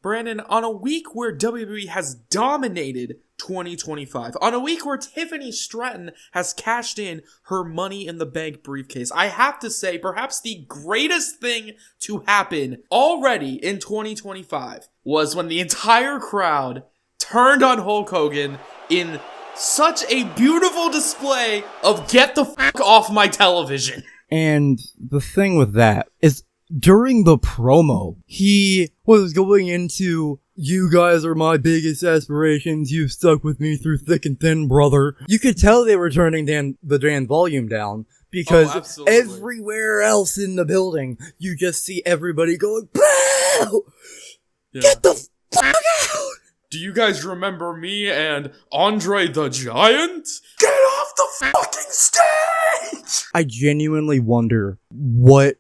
Brandon, on a week where WWE has dominated 2025, on a week where Tiffany Stratton has cashed in her Money in the Bank briefcase, I have to say perhaps the greatest thing to happen already in 2025 was when the entire crowd turned on Hulk Hogan in such a beautiful display of get the fuck off my television. And the thing with that is, during the promo, he was going into, "You guys are my biggest aspirations, you've stuck with me through thick and thin, brother." You could tell they were turning the damn volume down, because everywhere else in the building, you just see everybody going, "Boo! Yeah. Get the fuck out! Do you guys remember me and Andre the Giant? Get off the fucking stage!" I genuinely wonder what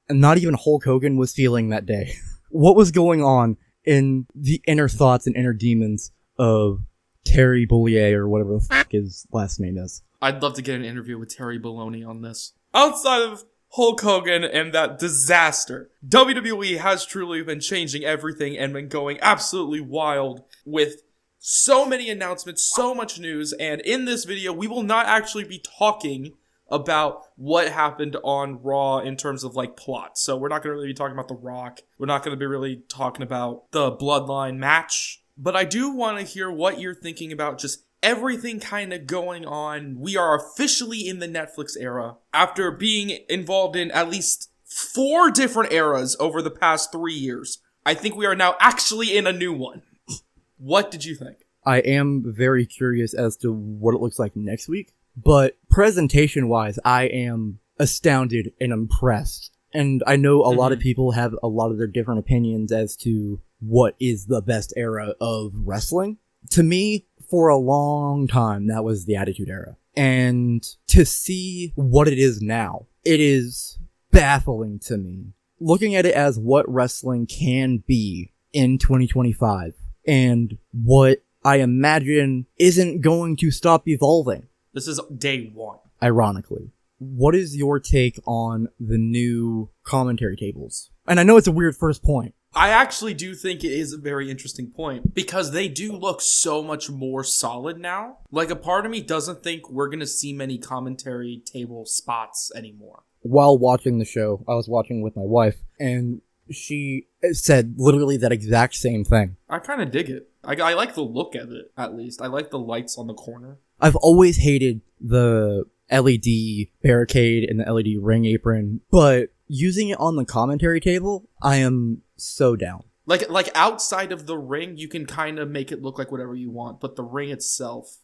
not even Hulk Hogan was feeling that day. What was going on in the inner thoughts and inner demons of Terry Bollea, or whatever the fuck his last name is. I'd love to get an interview with Terry Bollea on this. Outside of Hulk Hogan and that disaster, WWE has truly been changing everything and been going absolutely wild with so many announcements, so much news, and in this video, we will not actually be talking about what happened on Raw in terms of, like, plot. So we're not going to really be talking about The Rock. We're not going to be really talking about the Bloodline match. But I do want to hear what you're thinking about just everything kind of going on. We are officially in the Netflix era after being involved in at least 4 different eras over the past 3 years. I think we are now actually in a new one. What did you think? I am very curious as to what it looks like next week. But presentation-wise, I am astounded and impressed. And I know a lot of people have a lot of their different opinions as to what is the best era of wrestling. To me, for a long time, that was the Attitude Era. And to see what it is now, it is baffling to me. Looking at it as what wrestling can be in 2025, and what I imagine isn't going to stop evolving. This is day one. Ironically. What is your take on the new commentary tables? And I know it's a weird first point. I actually do think it is a very interesting point, because they do look so much more solid now. Like, a part of me doesn't think we're going to see many commentary table spots anymore. While watching the show, I was watching with my wife, and she said literally that exact same thing. I kind of dig it. I like the look of it, at least. I like the lights on the corner. I've always hated the LED barricade and the LED ring apron, but using it on the commentary table, I am so down. Like outside of the ring, you can kind of make it look like whatever you want, but the ring itself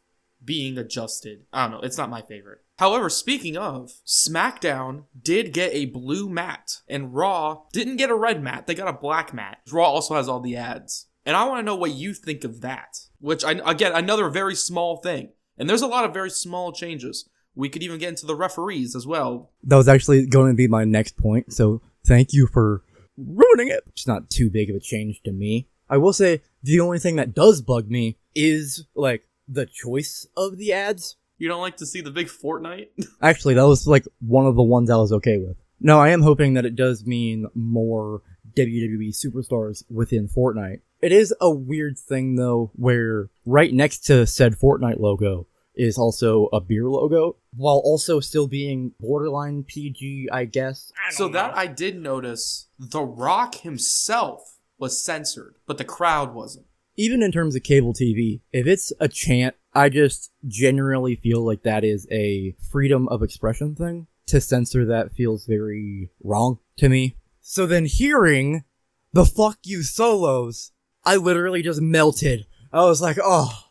being adjusted, I don't know, it's not my favorite. However, speaking of, SmackDown did get a blue mat, and Raw didn't get a red mat, they got a black mat. Raw also has all the ads. And I want to know what you think of that, which, again, another very small thing. And there's a lot of very small changes. We could even get into the referees as well. That was actually going to be my next point, so thank you for ruining it. It's not too big of a change to me. I will say, the only thing that does bug me is, like, the choice of the ads. You don't like to see the big Fortnite? Actually, that was, like, one of the ones I was okay with. No, I am hoping that it does mean more WWE superstars within Fortnite. It is a weird thing, though, where right next to said Fortnite logo is also a beer logo, while also still being borderline PG, I guess. So that I did notice, The Rock himself was censored, but the crowd wasn't. Even in terms of cable TV, if it's a chant, I just generally feel like that is a freedom of expression thing. To censor that feels very wrong to me. So then hearing the fuck you solos, I literally just melted. I was like, oh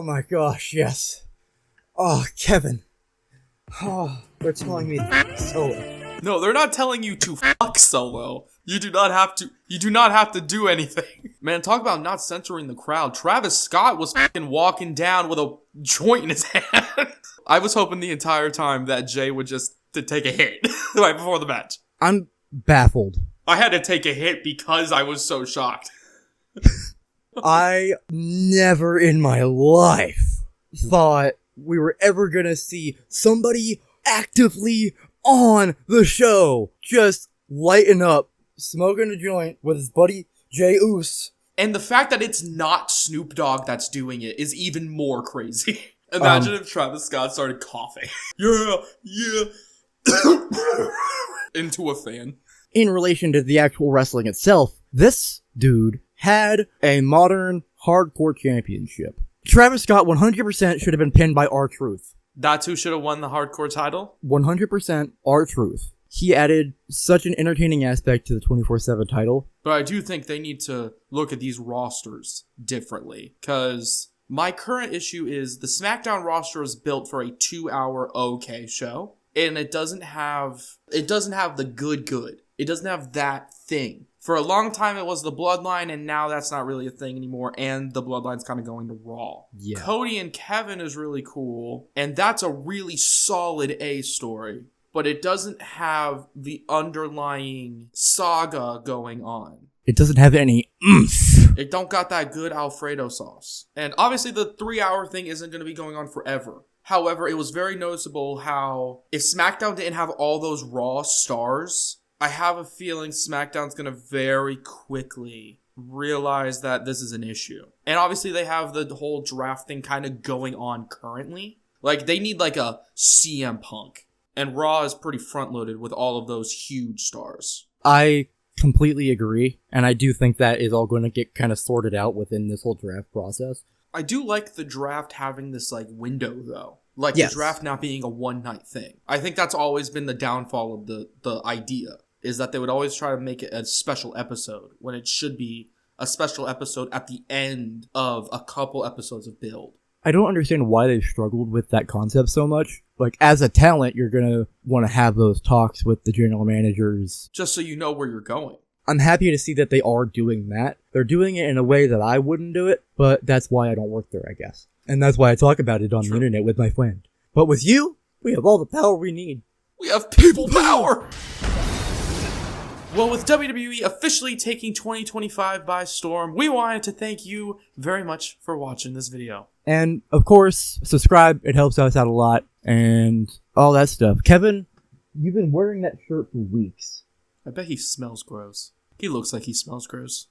my gosh, yes. Oh, Kevin. Oh, they're telling me to solo. No, they're not telling you to fuck Solo. You do not have to do anything. Man, talk about not censoring the crowd. Travis Scott was fucking walking down with a joint in his hand. I was hoping the entire time that Jay would just to take a hit right before the match. I'm baffled. I had to take a hit because I was so shocked. I never in my life thought we were ever gonna see somebody actively on the show just lighten up, smoking a joint with his buddy Jey Uso. And the fact that it's not Snoop Dogg that's doing it is even more crazy. Imagine if Travis Scott started coughing. Yeah. Into a fan. In relation to the actual wrestling itself, this dude had a modern hardcore championship. Travis Scott 100% should have been pinned by R-Truth. That's who should have won the hardcore title? 100% R-Truth. He added such an entertaining aspect to the 24/7 title. But I do think they need to look at these rosters differently. Because my current issue is the SmackDown roster is built for a 2-hour okay show. And it doesn't have the good. It doesn't have that thing. For a long time, it was the Bloodline, and now that's not really a thing anymore, and the Bloodline's kind of going to Raw. Yeah. Cody and Kevin is really cool, and that's a really solid A story, but it doesn't have the underlying saga going on. It doesn't have any oomph. It don't got that good Alfredo sauce. And obviously, the 3-hour thing isn't going to be going on forever. However, it was very noticeable how if SmackDown didn't have all those Raw stars, I have a feeling SmackDown's going to very quickly realize that this is an issue. And obviously they have the whole draft thing kind of going on currently. Like, they need like a CM Punk. And Raw is pretty front-loaded with all of those huge stars. I completely agree, and I do think that is all going to get kind of sorted out within this whole draft process. I do like the draft having this like window, though. Like, yes. The draft not being a one-night thing. I think that's always been the downfall of the idea. Is that they would always try to make it a special episode when it should be a special episode at the end of a couple episodes of build. I don't understand why they've struggled with that concept so much. Like, as a talent, you're going to want to have those talks with the general managers. Just so you know where you're going. I'm happy to see that they are doing that. They're doing it in a way that I wouldn't do it, but that's why I don't work there, I guess. And that's why I talk about it on the internet with my friend. But with you, we have all the power we need. We have people power! Well, with WWE officially taking 2025 by storm, we wanted to thank you very much for watching this video. And, of course, subscribe. It helps us out a lot. And all that stuff. Kevin, you've been wearing that shirt for weeks. I bet he smells gross. He looks like he smells gross.